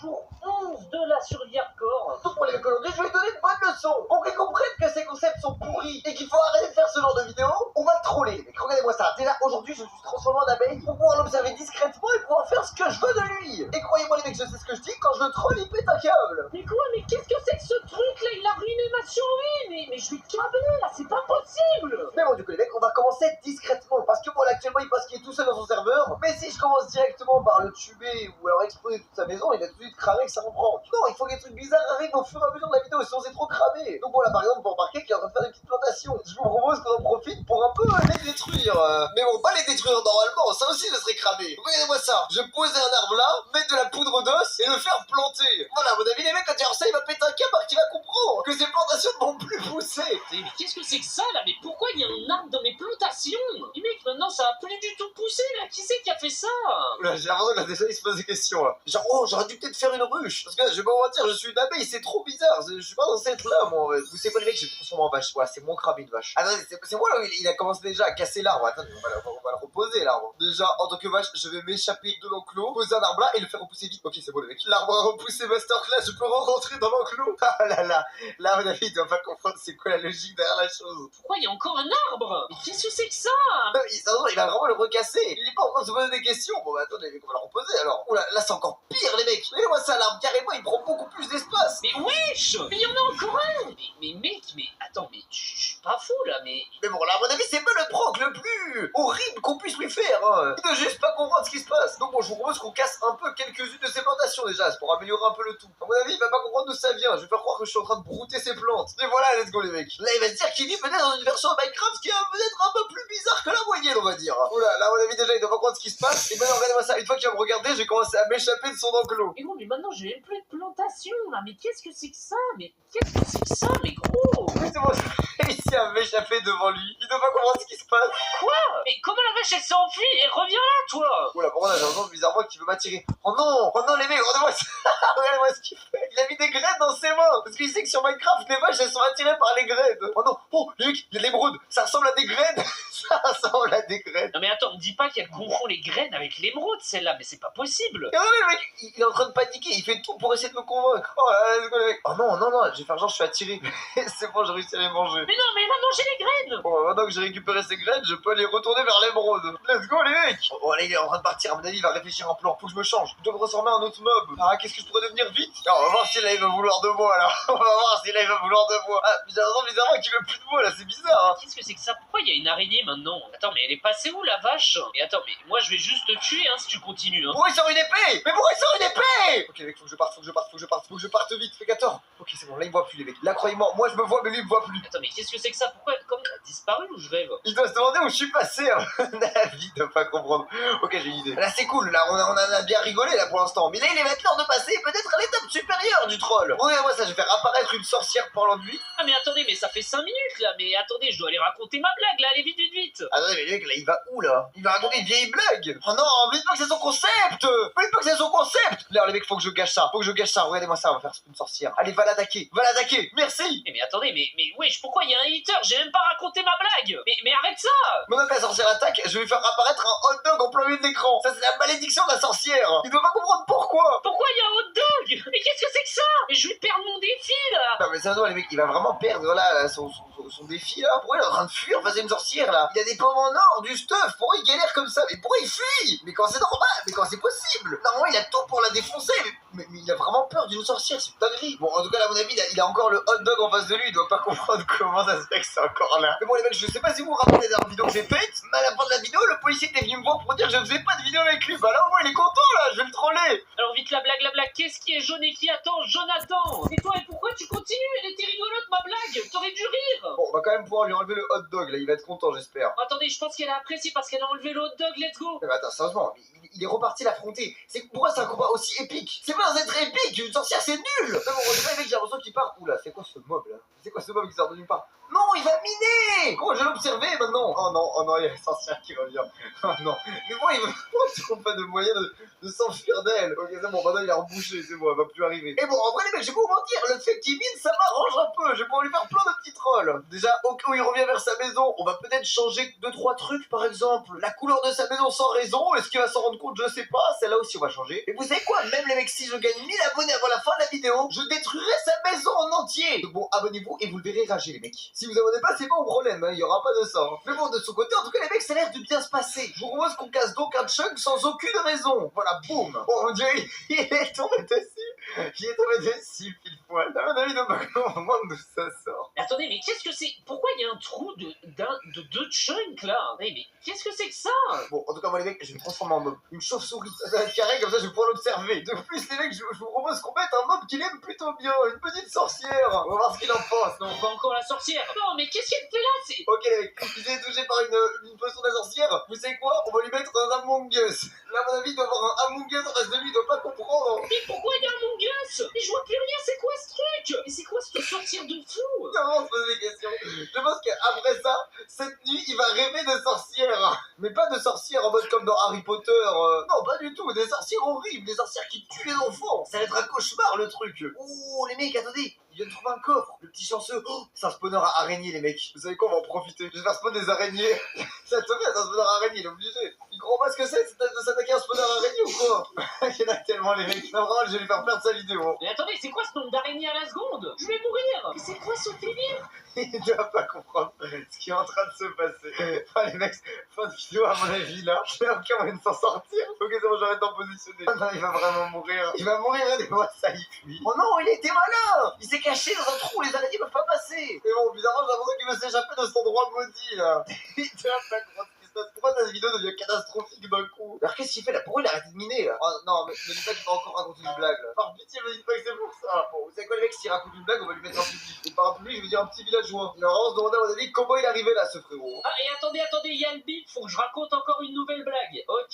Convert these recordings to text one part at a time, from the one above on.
jour 11 de la survie hardcore. Donc pour les mecs aujourd'hui, je vais lui donner une bonne leçon. Pour qu'ils comprennent que ces concepts sont pourris et qu'il faut arrêter de faire ce genre de vidéo, on va le troller. Mais regardez-moi ça. Déjà aujourd'hui, je suis transformé en abeille pour pouvoir l'observer discrètement et pouvoir faire ce que je veux de lui. Et croyez-moi les mecs, je sais ce que je dis, quand je le troll, il pète un câble. Mais quoi? Mais qu'est-ce que c'est que ce truc là? Il a ruiné ma survie. Mais je vais câbler là, c'est pas possible. Mais bon, du coup les mecs, on va commencer discrètement. Parce que bon, là actuellement, il pense qu'il est tout seul dans son serveur. Mais si je commence directement par le tuber ou alors exploser toute sa maison, il va tout de suite cramer que ça en prend. Non, il faut que des trucs bizarres arrivent au fur et à mesure de la vidéo, sinon c'est trop cramé. Donc bon, là par exemple, pour remarquer qu'il est en train de faire des petites plantations. Je vous propose qu'on en profite pour un peu les détruire. Mais bon, pas les détruire normalement, ça aussi ce serait cramé. Regardez-moi ça, je vais poser un arbre là, mettre de la poudre d'os et le faire planter. Voilà, à mon avis, les mecs, quand il y aura ça, il va péter un câble parce qu'il va comprendre que ces plantations ne vont plus pousser. Mais qu'est-ce que c'est que ça là? Mais pourquoi il y a un arbre dans mes plantations? Mais mec, maintenant ça a plus du tout poussé là. Qui c'est qui a fait ça? Là, j'ai l'impression que là, déjà il se pose des questions là. Genre, oh, j'aurais dû peut-être faire une ruche. Parce que je vais pas vous mentir, je suis une abeille, c'est trop bizarre. Je suis pas censé être là, moi en fait. Vous savez quoi, les mecs, j'ai transformé en vache. Voilà, c'est mon crabe de vache. Attendez, c'est moi là où il a commencé déjà à casser l'arbre. Attendez, on va le reposer l'arbre. Déjà, en tant que vache, je vais m'échapper de l'enclos, poser un arbre là et le faire repousser vite. Ok, c'est bon, les mecs. L'arbre a repoussé masterclass, je peux rentrer dans l'enclos. Ah là là, là, à mon avis, il doit pas comprendre c'est quoi la logique derrière la chose. Pourquoi il y a encore un arbre? Mais qu'est-ce que c'est que ça? Il va vraiment le recasser. Il est pas en train de se poser des questions. Bon, bah attendez, les mecs, on va le reposer alors. Oula, là, c'est encore pire, les mecs. Regardez-moi ça, l'arbre, carrément, il prend beaucoup plus d'espace. Mais wesh! Mais il y en a encore un! Mais mec, mais attends, mais je suis pas fou là, mais... Mais bon, là, à mon avis, c'est pas le prank le plus horrible qu'on puisse lui faire. Hein. Il doit juste pas comprendre ce qui se passe. Donc bon, je vous propose qu'on casse un peu quelques-unes de ses plantations déjà, c'est pour améliorer un peu le tout. À mon avis, il va pas comprendre d'où ça vient. Je vais faire croire que je suis en train de brouter ses plantes. Et voilà, let's go les mecs. Là, il va se dire qu'il vit peut-être dans une version de Minecraft qui est peut-être un peu plus bizarre que la moyenne, on va dire. Oula, là, à mon avis, déjà, il doit pas comprendre ce qui se passe. Et maintenant, regardez-moi ça. Une fois qu'il va me regarder, je vais commencer à m'échapper de son enclos. Mais gros, mais maintenant j'ai même plus de plantation là, mais qu'est-ce que c'est que ça? Mais qu'est-ce que c'est que ça, mais gros? Oui, c'est bon, j'ai réussi à m'échapper devant lui. Il doit pas comprendre ce qui se passe. Quoi? Mais comment la vache elle s'est enfuie? Et reviens là, toi! Oula, par contre, là, j'ai l'impression bizarrement qu'il veut m'attirer. Oh non, les mecs, regardez-moi ça. Regardez-moi ce qu'il fait. Il a mis des graines dans ses mains. Parce qu'il sait que sur Minecraft, les vaches, elles sont attirées par les graines. Oh non, oh, les mecs, il y a de l'émeraude. Ça ressemble à des graines. Ça ressemble à des graines. Non mais attends, me dis pas qu'elle confond les graines avec l'émeraude celle-là, mais c'est pas possible! Et regardez, le mec, il est en train de paniquer. Il fait tout pour essayer de me convaincre. Oh là, let's go, les mecs. Oh non, je vais faire genre, je suis attiré. C'est bon, j'ai réussi à les manger. Mais non, mais elle a mangé les graines! Bon, maintenant que j'ai récupéré ces graines, je peux aller retourner vers l'émeraude. Let's go, les mecs. Bon, allez, il est en train de partir. À mon avis, il va réfléchir un plan. Faut que je me change. Je dois me transformer en autre mob. Ah, qu'est-ce que je pourrais devenir vite? Ah, on va voir si là, il va vouloir de moi, là. On va voir si là, il va vouloir de moi. Ah, j'ai l'impression bizarrement qu'il veut plus de moi, là. C'est bizarre, hein. Qu'est-ce que c'est que ça? Pourquoi il y a une araignée maintenant? Attends, mais elle est passée où la vache? Mais attends, mais moi je vais juste te tuer hein si tu continues hein. Pourquoi il sort une épée? Mais pourquoi il sort une épée? Ok, les mecs, faut que je parte vite. Fais 14. Ok, c'est bon, là, il me voit plus, les mecs. Là, croyez-moi, moi, je me vois, mais lui, il me voit plus. Attends, mais qu'est-ce que c'est que ça? Pourquoi? Comme elle a disparu ou je rêve? Il doit se demander où je suis passé, hein. La vie de pas comprendre. Ok, j'ai une idée. Là, c'est cool, là, on a bien rigolé, là, pour l'instant. Mais là, il est maintenant de passer peut-être à l'étape supérieure du troll. Regardez-moi ça, je vais faire apparaître une sorcière parlant de lui. Ah, mais attendez, mais ça fait 5 minutes là, mais attendez, je dois aller raconter ma blague là, allez vite, vite, vite! Attendez, mais le mec, là, il va où, là? Il va raconter une vieille blague. Oh non, me dites pas que c'est son concept. Me dites pas que c'est son concept. Là, les mecs, faut que je gâche ça. Regardez-moi ça, on va faire une sorcière. Allez, va l'attaquer. Merci. Mais attendez, mais wesh, pourquoi il y a un hater? J'ai même pas raconté ma blague! Mais arrête ça! Maintenant que la sorcière attaque, je vais faire apparaître un hot dog en plein milieu de l'écran. Ça, c'est la malédiction de la sorcière. Il doit pas comprendre pourquoi. Pourquoi il y a un hot dog? Mais qu'est-ce que c'est que ça? Mais je vais perdre mon défi là! Non mais ça doit les mecs, il va vraiment perdre là son défi là. Pourquoi il est en train de fuir face à une sorcière là? Il y a des pommes en or, du stuff, pourquoi il galère comme ça? Mais pourquoi il fuit? Mais quand c'est normal, mais quand c'est possible? Normalement il a tout pour la défoncer, mais il a vraiment peur d'une sorcière, c'est pas gris. Bon en tout cas là à mon avis il a encore le hot dog en face de lui, il doit pas comprendre comment ça se fait que c'est encore là. Mais bon les mecs, je sais pas si vous vous rappelez de la vidéo que j'ai faite, mais à la fin de la vidéo, le policier était venu me voir pour dire que je faisais pas de vidéo avec lui. Bah là au moins il est content là, je vais le troller. Alors vite la blague, qu'est-ce qui est jaune et qui attend? Jonathan! Et toi, et pourquoi tu continues? Elle était rigolote ma blague! T'aurais dû rire! Bon on va quand même pouvoir lui enlever le hot dog là, il va être content j'espère. Attendez, je pense qu'elle a apprécié parce qu'elle a enlevé le hot dog, let's go! Mais attends, sérieusement, il est reparti l'affronter. Pourquoi c'est un combat aussi épique? C'est pas d'être épique, une sorcière c'est nul! Non, bon, le mec, j'ai l'impression qu'il part. Oula, c'est quoi ce mob là? C'est quoi ce mob qui sort de nulle part? Non, il va miner! Comment je vais l'observer maintenant? Oh non, il y a la sorcière qui revient. Oh non. Mais bon, il trouve pas de moyen de s'enfuir d'elle. Ok, c'est bon, maintenant il a rebouché, c'est bon, elle va plus arriver. Et bon, en vrai, les mecs, je vais pas vous mentir, le fait qu'il mine, ça m'arrange un peu. Je vais pouvoir lui faire plein de petits trolls. Déjà, déjà, au cas où il revient vers sa maison, on va peut-être changer 2-3 trucs, par exemple. La couleur de sa maison sans raison, est-ce qu'il va s'en rendre compte? Je sais pas, celle-là aussi on va changer. Et vous savez quoi? Même les mecs, si je gagne 1000 abonnés avant la fin de la vidéo, je détruirai sa maison en entier. Donc bon, abonnez-vous et vous le verrez rager les mecs. Si vous abonnez pas, c'est pas mon problème, hein, il y aura pas de ça. Hein. Mais bon, de son côté, en tout cas les mecs, ça a l'air de bien se passer. Je vous propose qu'on casse donc un chunk sans aucune raison. Voilà, boum. Oh mon dieu, il est tombé dessus. Il est tombé dessus, pile poil. À mon avis, il doit pas comprendre d'où ça sort. Mais attendez, mais qu'est-ce que c'est? Pourquoi il y a un trou de deux chunks là? Mais qu'est-ce que c'est que ça? Bon, en tout cas, moi, les mecs, je vais me transformer en mob. Une chauve-souris. Ça va être carré, comme ça, je vais pouvoir l'observer. De plus, les mecs, je vous propose qu'on mette un mob qu'il aime plutôt bien. Une petite sorcière. On va voir ce qu'il en pense. Non, pas encore la sorcière. Non, mais qu'est-ce qu'elle fait là? C'est... Ok, les mecs, il est touché par une potion de la sorcière. Vous savez quoi? On va lui mettre un Among Us. Là, à mon avis, il doit avoir un Among Us en face de lui. Il doit pas comprendre. Mais pourquoi il y a un Among Us? Mais je vois plus rien, c'est quoi ce truc? Mais c'est quoi cette sorcière de fou? Comment on se pose des questions? Je pense qu'après ça, cette nuit, il va rêver de sorcières. Mais pas de sorcières en mode comme dans Harry Potter. Non, pas du tout. Des sorcières horribles. Des sorcières qui tuent les enfants. Ça va être un cauchemar, le truc. Oh, les mecs, attendez. Il vient de trouver un coffre. Le petit chanceux. Oh, c'est un spawner à araignées, les mecs. Vous savez quoi? On va en profiter. Je vais faire spawn des araignées. Ça te fait, c'est un spawner à araignées. Il est obligé. Il comprend pas ce que c'est de s'attaquer à un spawner à araignées ou quoi? Il y en a tellement, les mecs. Non, vraiment, je vais lui faire perdre sa vidéo. Mais attendez, c'est quoi ce nombre d'araignées à la seconde? Je vais mourir. Mais c'est quoi ce délire? Il ne doit pas comprendre ce qui est en train de se passer. Enfin, les mecs, fin de vidéo, à mon avis, là. Il n'y a aucun moyen de s'en sortir. Ok, c'est bon, j'arrête d'en positionner. Ah non, il va vraiment mourir. Il va mourir, regardez-moi ça, il fuit. Oh non, il était malin. Il s'est caché dans un trou, les araignées ne peuvent pas passer. Mais bon, bizarrement, j'ai l'impression qu'il veut s'échapper de cet endroit maudit, là. Il ne doit pas comprendre ce qui se passe. Pourquoi cette vidéo devient catastrophique d'un coup? Alors, qu'est-ce qu'il fait là? Pourquoi il a arrêté de miner, là? Oh non, mais me dites pas qu'il va encore raconter une blague, là. Par pitié, me dites pas que c'est pour ça. Bon, vous savez quoi, les mecs, s'il raconte une blague, on va lui mettre un public. Et par un public, je veux dire un petit villageois. Il va vraiment se demander, à mon avis, comment il est arrivé là, ce frérot. Ah, et attendez, il y a le bip, faut que je raconte encore une nouvelle blague. Ok.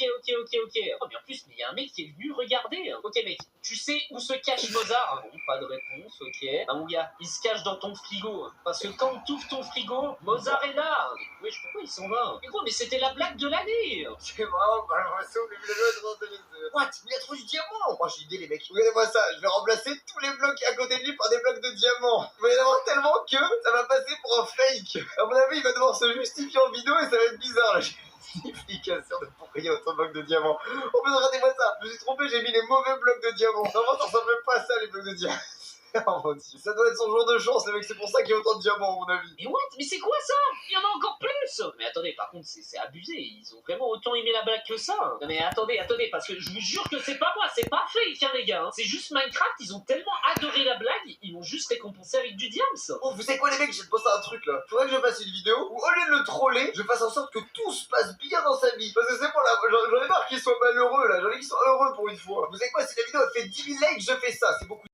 Oh, mais en plus, mais il y a un mec qui est venu regarder. Ok, mec, tu sais où se cache Mozart? Bon, pas de réponse, ok. Ah, mon gars, il se cache dans ton frigo. Parce que quand tu ouvres ton frigo, Mozart est là. Wesh, pourquoi il s'en va? Mais gros, mais c'était la blague de l'année. C'est vraiment pas l'impression que les villageois sont intéressés. What? Il a trouvé du diamant. Moi, j'ai idée, les mecs. Regardez-moi ça, je vais remplacer tous les blocs à côté de lui par des blocs de diamants. Il va y en avoir tellement que ça va passer pour un fake. À mon avis, il va devoir se justifier en vidéo et ça va être bizarre, là. Justification de pourquoi il y a autant de blocs de diamants. Oh, mais regardez-moi ça. Je me suis trompé, j'ai mis les mauvais blocs de diamants. Normalement, ça ressemble même pas à ça, les blocs de diamants. Oh mon dieu, ça doit être son jour de chance, les mecs, c'est pour ça qu'il y a autant de diamants, à mon avis. Mais what? Mais c'est quoi ça? Il y en a encore plus. Mais attendez, par contre, c'est abusé. Ils ont vraiment autant aimé la blague que ça. Non mais attendez, parce que je vous jure que c'est pas moi, c'est pas fake, hein, les gars. C'est juste Minecraft, ils ont tellement adoré la blague, ils m'ont juste récompensé avec du diams. Oh, vous savez quoi, les mecs, j'ai pensé à un truc là. Faudrait que je fasse une vidéo où, au lieu de le troller, je fasse en sorte que tout se passe bien dans sa vie. Parce que c'est bon, là, j'en ai marre qu'il soit malheureux là, j'en ai qu'il soit heureux pour une fois. Vous savez quoi, si la vidéo elle fait 10 000 likes, je fais ça, c'est beaucoup.